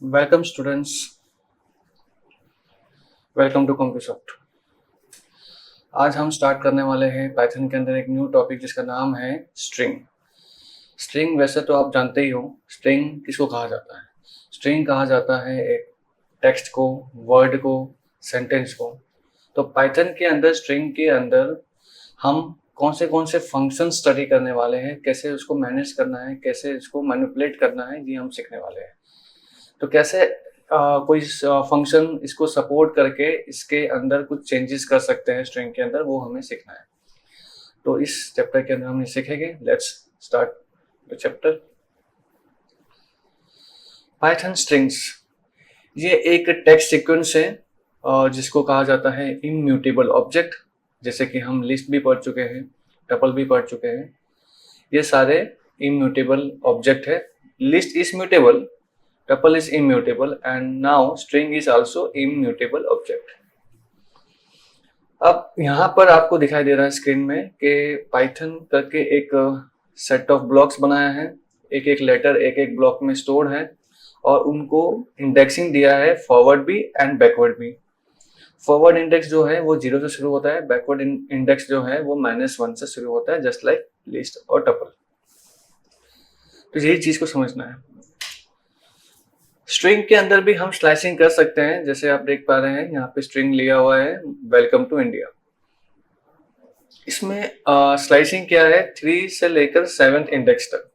Welcome students, welcome to Compusoft. आज हम start करने वाले हैं पाइथन के अंदर एक न्यू टॉपिक जिसका नाम है स्ट्रिंग। स्ट्रिंग वैसे तो आप जानते ही हो, स्ट्रिंग किसको कहा जाता है। स्ट्रिंग कहा जाता है एक टेक्स्ट को, वर्ड को, सेंटेंस को। तो पाइथन के अंदर स्ट्रिंग के अंदर हम कौन से फंक्शन स्टडी करने वाले हैं, कैसे उसको मैनेज करना है, कैसे इसको मैनिपुलेट करना है, ये हम सीखने वाले हैं। तो कैसे कोई फंक्शन इसको सपोर्ट करके इसके अंदर कुछ चेंजेस कर सकते हैं स्ट्रिंग के अंदर, वो हमें सीखना है। तो इस चैप्टर के अंदर हम ये सीखेंगे। Let's start the chapter. Python strings ये एक टेक्स्ट सीक्वेंस है जिसको कहा जाता है इम्यूटेबल ऑब्जेक्ट। जैसे कि हम लिस्ट भी पढ़ चुके हैं, टपल भी पढ़ चुके हैं, ये सारे इम्यूटेबल ऑब्जेक्ट है। List is mutable, tuple is immutable, and now string is also immutable object। अब यहाँ पर आपको दिखाई दे रहा है स्क्रीन में कि पाइथन करके एक सेट ऑफ ब्लॉक्स बनाया है। एक एक लेटर एक एक ब्लॉक में स्टोर्ड है और उनको इंडेक्सिंग दिया है फॉरवर्ड भी एंड बैकवर्ड भी। फॉरवर्ड इंडेक्स जो है वो 0 से शुरू होता है, बैकवर्ड इंडेक्स जो है वो -1 से शुरू होता है, जस्ट लाइक लिस्ट और टपल। तो यही चीज को समझना है। स्ट्रिंग के अंदर भी हम स्लाइसिंग कर सकते हैं। जैसे आप देख पा रहे हैं यहाँ पे स्ट्रिंग लिया हुआ है वेलकम टू इंडिया। इसमें स्लाइसिंग क्या है, 3 से लेकर 7th इंडेक्स तक।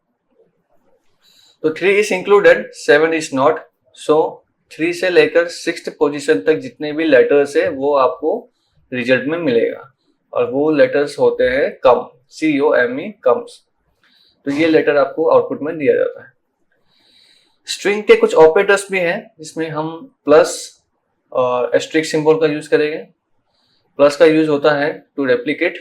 तो 3 इज इंक्लूडेड, 7 इज नॉट। सो 3 से लेकर 6th पोजीशन तक जितने भी लेटर्स है वो आपको रिजल्ट में मिलेगा, और वो लेटर्स होते हैं कम, COME, कम्स। तो ये लेटर आपको आउटपुट में दिया जाता है। स्ट्रिंग के कुछ ऑपरेटर्स भी हैं जिसमें हम प्लस और एस्ट्रिक्स सिंबल का यूज करेंगे। प्लस का यूज होता है टू रेप्लिकेट,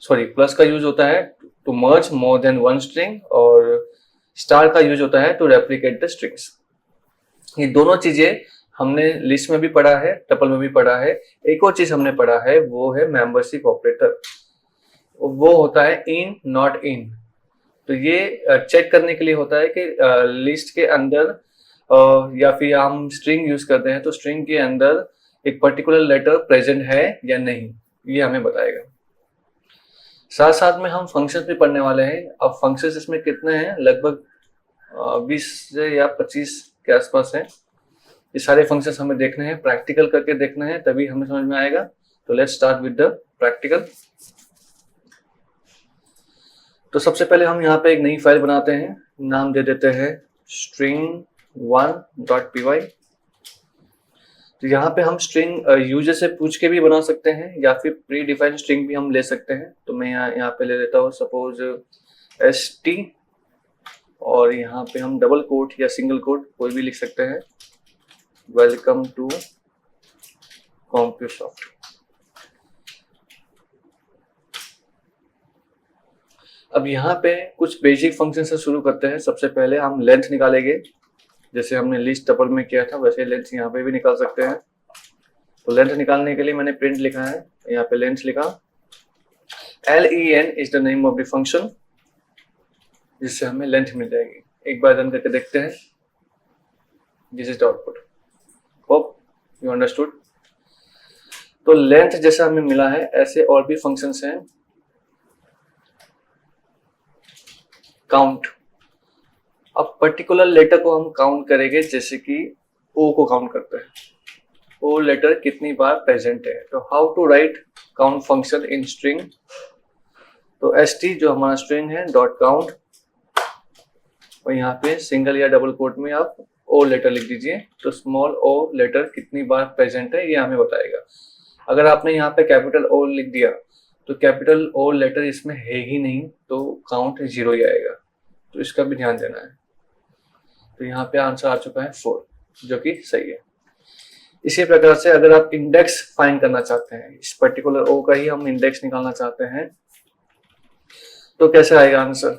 प्लस का यूज होता है to merge more than one string, और स्टार का यूज होता है टू रेप्लिकेट द स्ट्रिंग्स। ये दोनों चीजें हमने लिस्ट में भी पढ़ा है, टपल में भी पढ़ा है। एक और चीज हमने पढ़ा है वो है मेंबरशिप ऑपरेटर। वो होता है इन नॉट इन। तो ये चेक करने के लिए होता है कि लिस्ट के अंदर या फिर हम स्ट्रिंग यूज करते हैं तो स्ट्रिंग के अंदर एक पर्टिकुलर लेटर प्रेजेंट है या नहीं, ये हमें बताएगा। साथ साथ में हम फंक्शंस भी पढ़ने वाले हैं। अब फंक्शंस इसमें कितने हैं, लगभग 20 से या 25 के आसपास हैं। ये सारे फंक्शंस हमें देखने हैं, प्रैक्टिकल करके देखना है, तभी हमें समझ में आएगा। तो let's start with the practical. तो सबसे पहले हम यहाँ पे एक नई फाइल बनाते हैं, नाम दे देते हैं string1.py। तो यहाँ पे हम स्ट्रिंग यूजर से पूछ के भी बना सकते हैं या फिर प्री डिफाइंड स्ट्रिंग भी हम ले सकते हैं। तो मैं यहाँ पे ले लेता हूँ सपोज ST, और यहाँ पे हम डबल कोट या सिंगल कोट कोई भी लिख सकते हैं, वेलकम टू कॉम्प्यूसॉफ्ट। अब यहाँ पे कुछ बेसिक फंक्शन से शुरू करते हैं। सबसे पहले हम लेंथ निकालेंगे, जैसे हमने लिस्ट टपल में किया था वैसे लेंथ यहाँ पे भी निकाल सकते हैं। तो लेंथ निकालने के लिए मैंने प्रिंट लिखा है, यहाँ पे लेंथ लिखा। len is the name of the function, जिससे हमें लेंथ मिल जाएगी। एक बार रन करके देखते हैं। This is the output, hope you understood. तो लेंथ जैसा हमें मिला है, ऐसे और भी फंक्शंस हैं। काउंट, अब पर्टिकुलर लेटर को हम काउंट करेंगे, जैसे कि ओ को काउंट करते हैं, ओ लेटर कितनी बार प्रेजेंट है। तो how to write count function in string. तो st जो हमारा स्ट्रिंग है डॉट काउंट, और यहाँ पे सिंगल या डबल कोट में आप ओ लेटर लिख दीजिए। तो स्मॉल ओ लेटर कितनी बार प्रेजेंट है ये हमें बताएगा। अगर आपने यहाँ पे कैपिटल ओ लिख दिया तो कैपिटल ओ लेटर इसमें है ही नहीं, तो काउंट 0 ही आएगा। तो इसका भी ध्यान देना है। तो यहाँ पे आंसर आ चुका है 4, जो कि सही है। इसी प्रकार से अगर आप इंडेक्स फाइंड करना चाहते हैं, इस पर्टिकुलर ओ का ही हम इंडेक्स निकालना चाहते हैं, तो कैसे आएगा आंसर।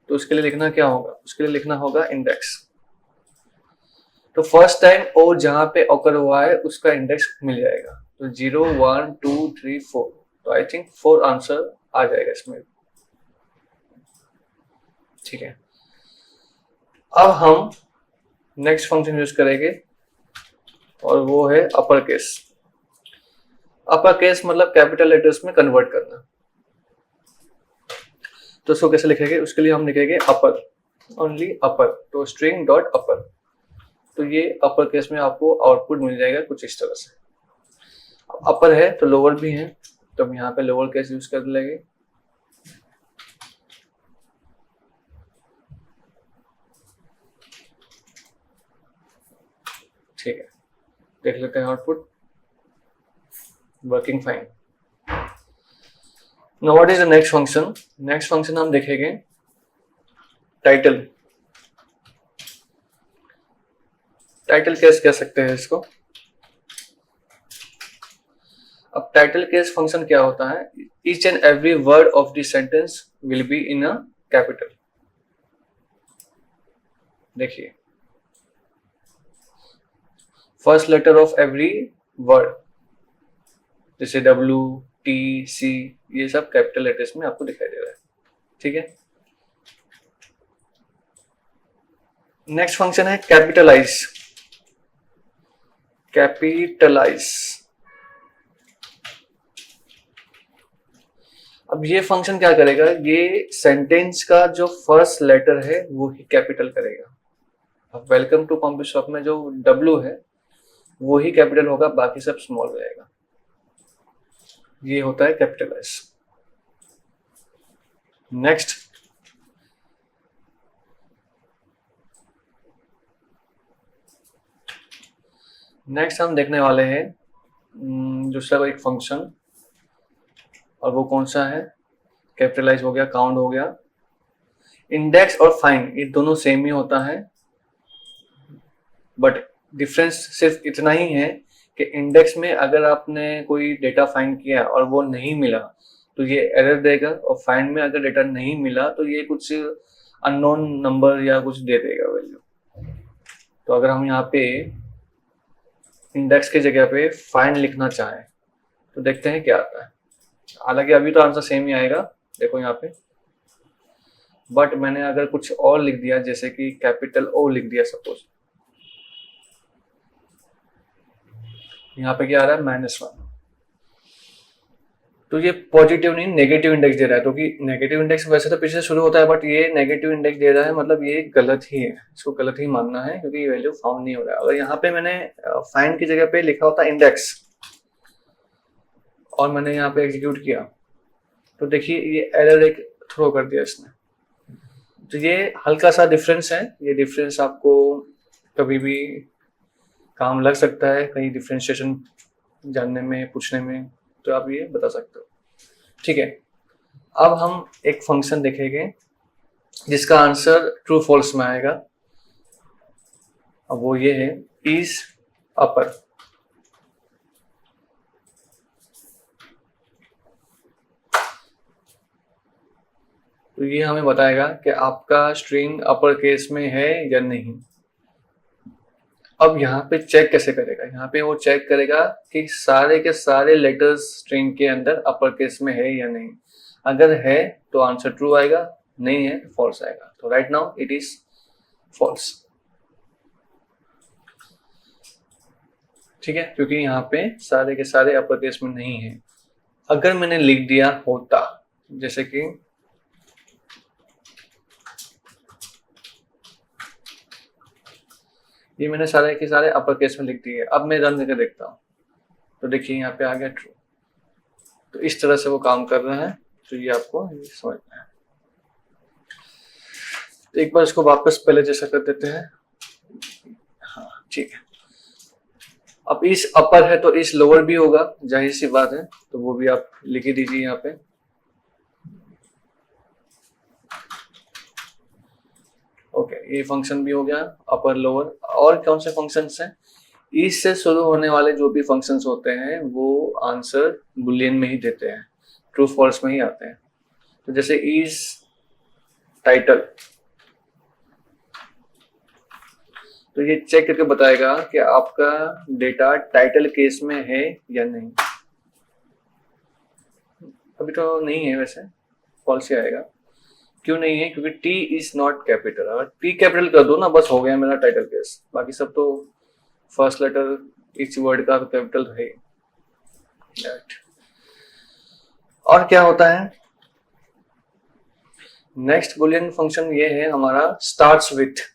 तो उसके लिए लिखना क्या होगा, उसके लिए लिखना होगा इंडेक्स। तो फर्स्ट टाइम ओ जहां पे ऑकर हुआ है उसका इंडेक्स मिल जाएगा। तो 0 1 2 3 4, तो आई थिंक 4 आंसर आ जाएगा इसमें। ठीक है, अब हम नेक्स्ट फंक्शन यूज करेंगे और वो है अपर केस। अपर केस मतलब कैपिटल लेटर्स में कन्वर्ट करना। तो उसको कैसे लिखेंगे, उसके लिए हम लिखेंगे अपर, ओनली अपर, तो स्ट्रिंग डॉट अपर। तो ये अपर केस में आपको आउटपुट मिल जाएगा कुछ इस तरह से। अपर है तो लोअर भी है, तो हम यहाँ पे लोअर केस यूज कर लेंगे। ठीक है, देख लेते हैं output, working fine. Now what is the next function? Next function हम देखेंगे टाइटल। टाइटल केस कह सकते हैं इसको। अब टाइटल केस फंक्शन क्या होता है? Each and every word of the sentence will be in a capital. देखिए, first letter of every word, जैसे W, T, C, ये सब कैपिटल लेटर्स में आपको दिखाई दे रहा है। ठीक है, नेक्स्ट फंक्शन है कैपिटलाइज। कैपिटलाइज, अब ये फंक्शन क्या करेगा? ये सेंटेंस का जो फर्स्ट लेटर है वो ही कैपिटल करेगा। अब वेलकम टू कॉम्प्यूटर शॉप में जो W है वो ही कैपिटल होगा, बाकी सब स्मॉल रहेगा। ये होता है कैपिटलाइज। नेक्स्ट, हम देखने वाले हैं दूसरा कोई फंक्शन, और वो कौन सा है? कैपिटलाइज हो गया, काउंट हो गया। इंडेक्स और फाइंड ये दोनों सेम ही होता है, बट डिफरेंस सिर्फ इतना ही है कि इंडेक्स में अगर आपने कोई डेटा फाइंड किया और वो नहीं मिला तो ये एरर देगा, और फाइंड में अगर डेटा नहीं मिला तो ये कुछ अननोन नंबर या कुछ दे देगा वैल्यू। तो अगर हम यहाँ पे इंडेक्स की जगह पे फाइंड लिखना चाहें तो देखते हैं क्या आता है। हालांकि अभी तो आंसर सेम ही आएगा, देखो यहाँ पे, बट मैंने अगर कुछ और लिख दिया, जैसे कि कैपिटल O लिख दिया सपोज, यहाँ पे क्या आ रहा है? -1। तो ये पॉजिटिव नहीं, नेगेटिव इंडेक्स दे रहा है, क्योंकि नेगेटिव इंडेक्स वैसे तो पीछे से शुरू होता है, बट ये नेगेटिव इंडेक्स दे रहा है, मतलब ये गलत ही है, इसको गलत ही मानना है, क्योंकि ये वैल्यू फाउंड नहीं हो रहा है। अगर यहाँ पे मैंने फाइंड की जगह पे लिखा होता इंडेक्स और मैंने यहाँ पे एग्जीक्यूट किया, तो देखिए ये एरर एक थ्रो कर दिया इसने। तो ये हल्का सा डिफरेंस है, ये डिफरेंस आपको कभी भी काम लग सकता है, कहीं डिफरेंशिएशन जानने में, पूछने में, तो आप ये बता सकते हो। ठीक है, अब हम एक फंक्शन देखेंगे जिसका आंसर ट्रू फॉल्स में आएगा। अब वो ये है इज अपर। तो ये हमें बताएगा कि आपका स्ट्रिंग अपर केस में है या नहीं। अब यहाँ पे चेक कैसे करेगा? यहाँ पे वो चेक करेगा कि सारे के सारे लेटर्स स्ट्रिंग के अंदर अपर केस में है या नहीं। अगर है तो आंसर ट्रू आएगा, नहीं है तो फॉल्स आएगा। तो right now it is false. ठीक है, क्योंकि यहाँ पे सारे के सारे अपर केस में नहीं है। अगर मैंने लिख दिया होता, जैसे कि ये मैंने सारे के सारे अपर केस में लिख दिए, अब मैं रन करके देखता हूँ तो देखिए यहाँ पे आ गया ट्रू। तो इस तरह से वो काम कर रहा है, तो ये आपको समझना है। तो एक बार इसको वापस पहले जैसा कर देते हैं। हाँ ठीक है, अब इस अपर है तो इस लोअर भी होगा, जाहिर सी बात है, तो वो भी आप लिख ही दीजिए यहाँ पे। ओके, ये फंक्शन भी हो गया अपर लोअर। और कौन से फंक्शंस हैं? इस से शुरू होने वाले जो भी फंक्शंस होते हैं वो आंसर बुलियन में ही देते हैं, ट्रू फॉल्स में ही आते हैं। तो जैसे इज टाइटल, तो ये चेक करके बताएगा कि आपका डेटा टाइटल केस में है या नहीं। अभी तो नहीं है, वैसे फॉल्स ही आएगा। क्यों नहीं है? क्योंकि टी इज नॉट कैपिटल। अगर टी कैपिटल कर दो ना, बस हो गया मेरा टाइटल केस। बाकी सब तो फर्स्ट लेटर इस वर्ड का कैपिटल है। और क्या होता है? नेक्स्ट बुलियन फंक्शन ये है हमारा स्टार्ट्स विथ।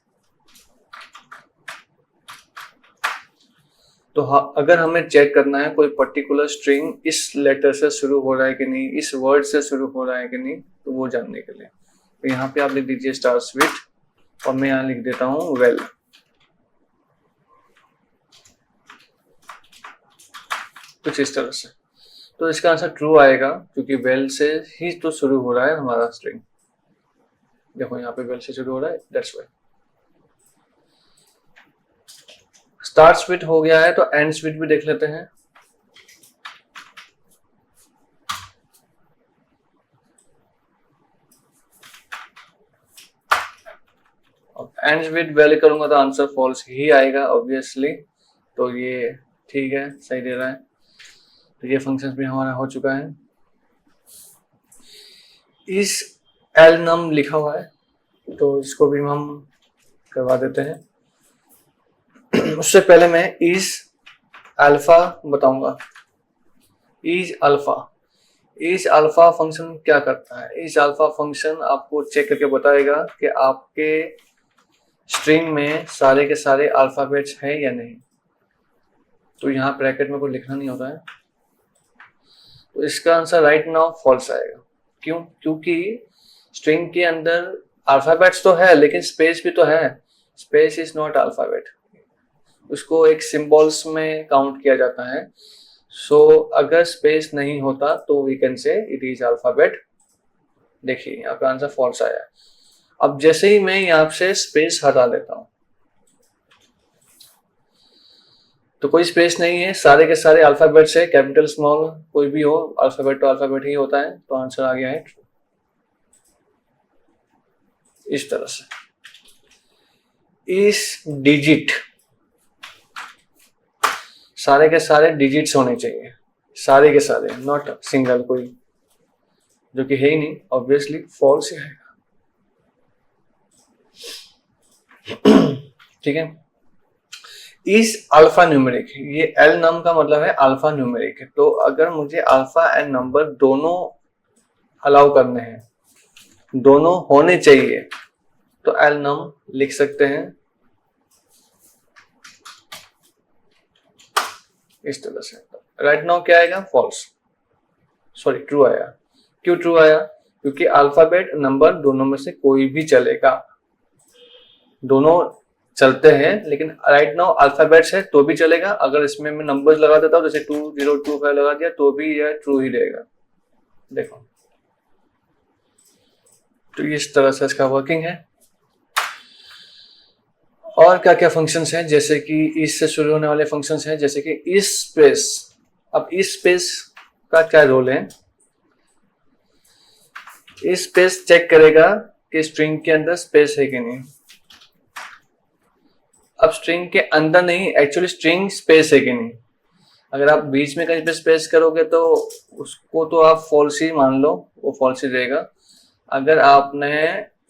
तो अगर हमें चेक करना है कोई पर्टिकुलर स्ट्रिंग इस लेटर से शुरू हो रहा है कि नहीं, इस वर्ड से शुरू हो रहा है कि नहीं, तो वो जानने के लिए तो यहाँ पे आप लिख दीजिए स्टार्ट्स विथ, और मैं यहाँ लिख देता हूँ वेल। कुछ इस तरह से। तो इसका आंसर ट्रू आएगा क्योंकि वेल से ही तो शुरू हो रहा है हमारा स्ट्रिंग। देखो यहाँ पे वेल से शुरू हो रहा है, दैट्स वाई। स्टार्ट्स विथ हो गया है, तो एंड्स विथ भी देख लेते हैं। अब एंड्स विथ वेल करूंगा तो आंसर फॉल्स ही आएगा ऑब्वियसली। तो ये ठीक है, सही दे रहा है। तो ये फंक्शन भी हमारा हो चुका है। इस एल नम लिखा हुआ है तो इसको भी हम करवा देते हैं। उससे पहले मैं इज अल्फा बताऊंगा। इज अल्फा फंक्शन क्या करता है? इज अल्फा फंक्शन आपको चेक करके बताएगा कि आपके स्ट्रिंग में सारे के सारे अल्फाबेट्स हैं या नहीं। तो यहाँ ब्रैकेट में कोई लिखना नहीं होता है, तो इसका आंसर राइट नाउ फॉल्स आएगा। क्यों? क्योंकि स्ट्रिंग के अंदर अल्फाबेट्स तो है लेकिन स्पेस भी तो है। स्पेस इज नॉट अल्फाबेट, उसको एक सिंबल्स में काउंट किया जाता है। सो अगर स्पेस नहीं होता तो we can say it is alphabet. देखिए यहाँ पे आंसर फॉल्स आया। अब जैसे ही मैं यहाँ से स्पेस हटा देता हूं तो कोई स्पेस नहीं है, सारे के सारे अल्फाबेट्स है, कैपिटल स्मॉल कोई भी हो, अल्फाबेट तो अल्फाबेट ही होता है। तो आंसर आ गया है इस तरह से। इस डिजिट, सारे के सारे डिजिट्स होने चाहिए, सारे के सारे, नॉट सिंगल कोई, जो कि है ही नहीं, ऑब्वियसली फॉल्स ही है। ठीक है। इस अल्फा न्यूमेरिक, ये एल नम का मतलब है अल्फा न्यूमेरिक। तो अगर मुझे अल्फा एंड नंबर दोनों अलाउ करने हैं, दोनों होने चाहिए, तो एल नम लिख सकते हैं इस तरह से। राइट नाउ क्या आएगा? फॉल्स, सॉरी ट्रू आया। क्यों ट्रू आया? क्योंकि अल्फाबेट नंबर दोनों में से कोई भी चलेगा, दोनों चलते हैं, लेकिन राइट नाउ अल्फाबेट्स है तो भी चलेगा। अगर इसमें मैं नंबर्स लगा देता हूं, जैसे 2025 लगा दिया, तो भी यह ट्रू ही रहेगा। देखो, तो इस तरह से इसका वर्किंग है। और क्या क्या फंक्शंस हैं, जैसे कि इससे शुरू होने वाले फंक्शंस हैं, जैसे कि इस स्पेस। अब इस स्पेस का क्या रोल है? इस स्पेस चेक करेगा कि स्ट्रिंग के अंदर स्पेस है कि नहीं। अब स्ट्रिंग के अंदर नहीं, एक्चुअली स्ट्रिंग स्पेस है कि नहीं। अगर आप बीच में कहीं पे स्पेस करोगे तो उसको तो आप फॉल्स ही मान लो, वो फॉल्स ही रहेगा। अगर आपने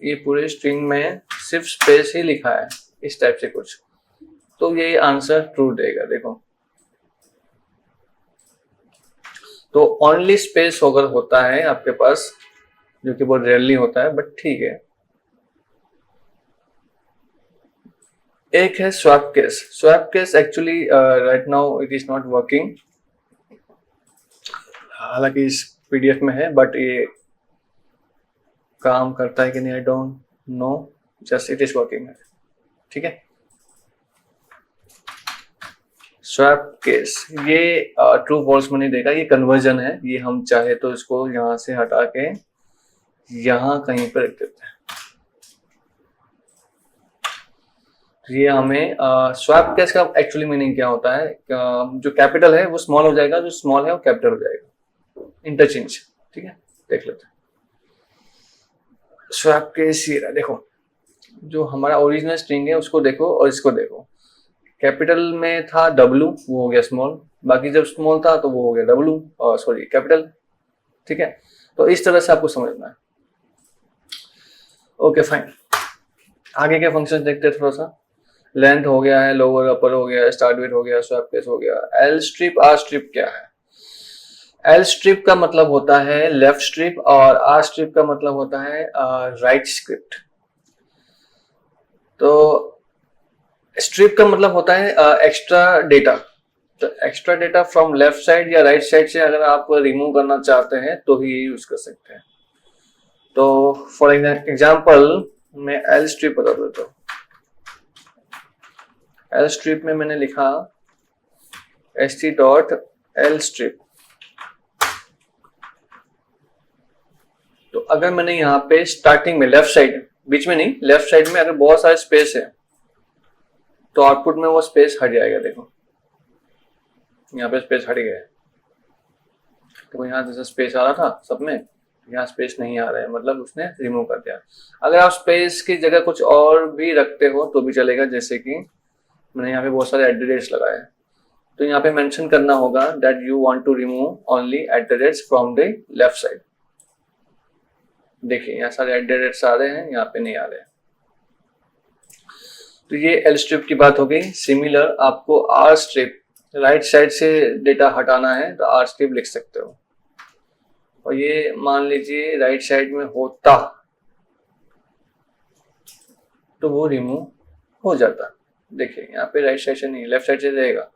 ये पूरे स्ट्रिंग में सिर्फ स्पेस ही लिखा है, इस टाइप से कुछ, तो ये आंसर ट्रू देगा। देखो, तो ओनली स्पेस अगर होता है आपके पास, जो कि बहुत रेयरली होता है, बट ठीक है। एक है swap case. Swap case actually right now it is not working, हालांकि इस पीडीएफ में है, बट ये काम करता है कि नहीं I don't know, just it is working है। ठीक है। स्वैप केस ये ट्रू फॉल्स में नहीं देगा, ये कन्वर्जन है। ये हम चाहे तो इसको यहां से हटा के यहां कहीं पर रख देते हैं। ये हमें स्वैप केस का एक्चुअली मीनिंग क्या होता है? जो कैपिटल है वो स्मॉल हो जाएगा, जो स्मॉल है वो कैपिटल हो जाएगा, इंटरचेंज। ठीक है, देख लेते हैं। स्वैप केस ये रहा, देखो, जो हमारा ओरिजिनल स्ट्रिंग है उसको देखो और इसको देखो। कैपिटल में था W, वो हो गया स्मॉल, बाकी जब स्मॉल था तो वो हो गया W, और सॉरी कैपिटल। ठीक है, तो इस तरह से आपको समझना है। ओके फाइन, आगे के फंक्शन देखते हैं थोड़ा सा। लेंथ हो गया है, लोअर अपर हो गया है, स्टार्ट विथ हो गया, स्वैप केस हो गया। एल स्ट्रिप आर स्ट्रिप क्या है? एल स्ट्रिप का मतलब होता है लेफ्ट स्ट्रिप और आर स्ट्रिप का मतलब होता है राइट स्क्रिप्ट। तो स्ट्रिप का मतलब होता है एक्स्ट्रा डेटा। तो extra data from left side या राइट साइड से अगर आप रिमूव करना चाहते हैं तो ही यूज कर सकते हैं। तो फॉर एग्जाम्पल मैं एल स्ट्रिप बता देता हूँ। एल स्ट्रिप में मैंने लिखा st.l स्ट्रिप। तो अगर मैंने यहाँ पे स्टार्टिंग में लेफ्ट साइड, बीच में नहीं, लेफ्ट साइड में अगर बहुत सारे स्पेस है तो आउटपुट में वो स्पेस हट जाएगा। देखो यहाँ पे स्पेस हट गया है, तो यहाँ जैसे स्पेस आ रहा था सब में, यहाँ स्पेस नहीं आ रहा है, मतलब उसने रिमूव कर दिया। अगर आप स्पेस की जगह कुछ और भी रखते हो तो भी चलेगा, जैसे कि मैंने यहाँ पे बहुत सारे एट लगाए, तो यहाँ पे मेंशन करना होगा that you want to remove only at from the left side. देखिए यहाँ सारे एट आ रहे हैं, यहाँ पे नहीं आ रहे हैं। तो ये एल स्ट्रिप की बात हो गई। सिमिलर आपको आर स्ट्रिप, राइट साइड से डेटा हटाना है तो आर स्ट्रिप लिख सकते हो। और ये मान लीजिए राइट साइड में होता तो वो रिमूव हो जाता। देखिए यहाँ पे राइट साइड से नहीं, लेफ्ट साइड से रहेगा,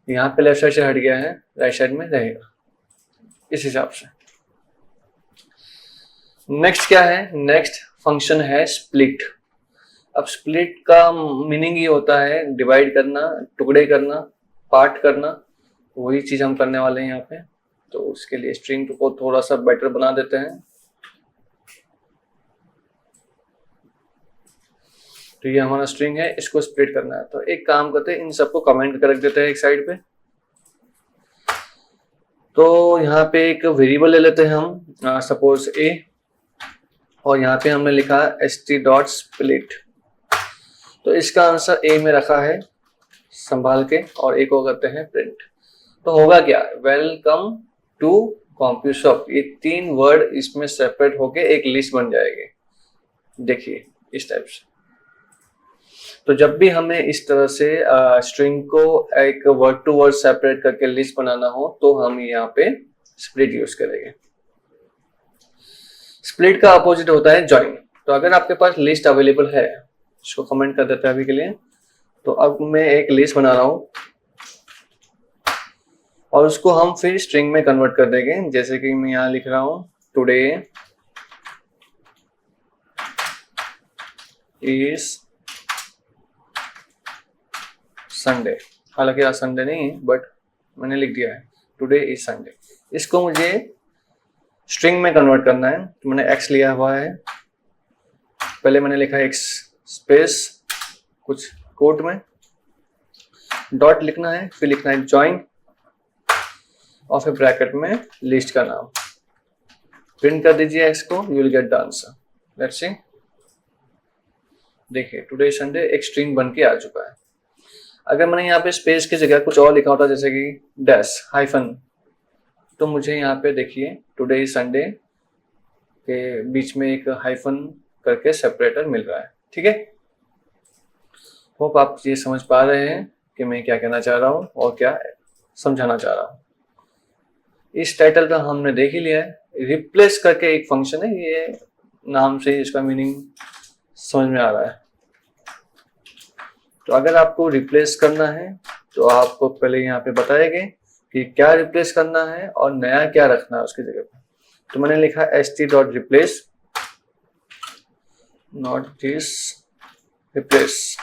यहाँ पे लेफ्ट साइड से हट गया है, राइट साइड में रहेगा, इस हिसाब से। नेक्स्ट क्या है? नेक्स्ट फंक्शन है स्प्लिट। अब स्प्लिट का मीनिंग ये होता है डिवाइड करना, टुकड़े करना, पार्ट करना। वही चीज हम करने वाले हैं यहाँ पे। तो उसके लिए स्ट्रिंग को थोड़ा सा बेटर बना देते हैं। तो ये हमारा स्ट्रिंग है, इसको स्प्लिट करना है। तो एक काम करते हैं, इन सबको कमेंट कर देते हैं एक साइड पे। तो यहाँ पे एक वेरिएबल ले लेते हैं हम, सपोज a, और यहाँ पे हमने लिखा st.split। तो इसका आंसर a में रखा है संभाल के, और a को करते हैं प्रिंट। तो होगा क्या? Welcome to Compusoft. ये 3 वर्ड इसमें सेपरेट होके एक लिस्ट बन जाएगी। देखिए इस टाइप से। तो जब भी हमें इस तरह से स्ट्रिंग को एक वर्ड टू वर्ड सेपरेट करके लिस्ट बनाना हो तो हम यहाँ पे स्प्लिट यूज करेंगे। स्प्लिट का अपोजिट होता है ज्वाइन। तो अगर आपके पास लिस्ट अवेलेबल है, इसको कमेंट कर देते हैं अभी के लिए। तो अब मैं एक लिस्ट बना रहा हूं और उसको हम फिर स्ट्रिंग में कन्वर्ट कर देंगे। जैसे कि मैं यहाँ लिख रहा हूं टुडे इज संडे। हालांकि आज संडे नहीं है, बट मैंने लिख दिया है टुडे इज संडे। इसको मुझे स्ट्रिंग में कन्वर्ट करना है। तो मैंने एक्स लिया हुआ है, पहले मैंने लिखा एक्स स्पेस कुछ कोट में, डॉट लिखना है, फिर लिखना है ज्वाइन और फिर ब्रैकेट में लिस्ट का नाम। प्रिंट कर दीजिए एक्स को, you will get the answer. Let's see. देखिए टुडे संडे एक स्ट्रिंग बन के आ चुका है। अगर मैंने यहाँ पे स्पेस की जगह कुछ और लिखा होता, जैसे कि डैश हाइफन, तो मुझे यहाँ पे देखिए टुडे इज संडे के बीच में एक हाइफन करके सेपरेटर मिल रहा है। ठीक है, होप आप ये समझ पा रहे हैं कि मैं क्या कहना चाह रहा हूँ और क्या समझाना चाह रहा हूँ। इस टाइटल का हमने देख ही लिया है। रिप्लेस करके एक फंक्शन है, ये नाम से ही इसका मीनिंग समझ में आ रहा है। तो अगर आपको रिप्लेस करना है तो आपको पहले यहाँ पे बताएंगे कि क्या रिप्लेस करना है और नया क्या रखना है उसकी जगह पे। तो मैंने लिखा st.replace, नॉट दिस रिप्लेस।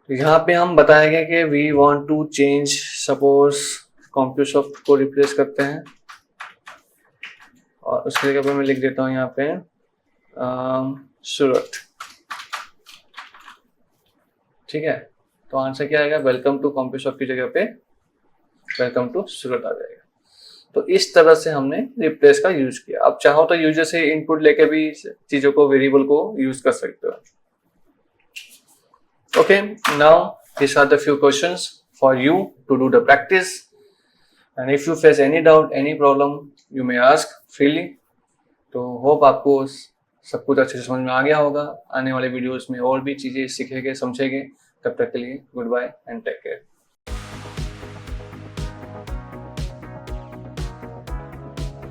तो यहाँ पे हम बताएंगे कि we want to change, suppose Compusoft को रिप्लेस करते हैं और उसकी जगह पे मैं लिख देता हूँ यहाँ पे सूरत। ठीक है, तो आंसर क्या आएगा? वेलकम टू कॉम्प्यूसॉफ्ट की जगह पे वेलकम टू सूरत आ जाएगा। तो इस तरह से हमने रिप्लेस का यूज किया। आप चाहो तो यूजर से इनपुट लेके भी चीजों को, वेरिएबल को यूज कर सकते हो। Okay, now these are the few questions for you to do the practice, and if you face any doubt, any problem, you may ask freely. तो होप आपको सब कुछ अच्छे से समझ में आ गया होगा। आने वाले वीडियोस में और भी चीज़ें सीखेंगे, समझेंगे। तब तक के लिए goodbye and take care.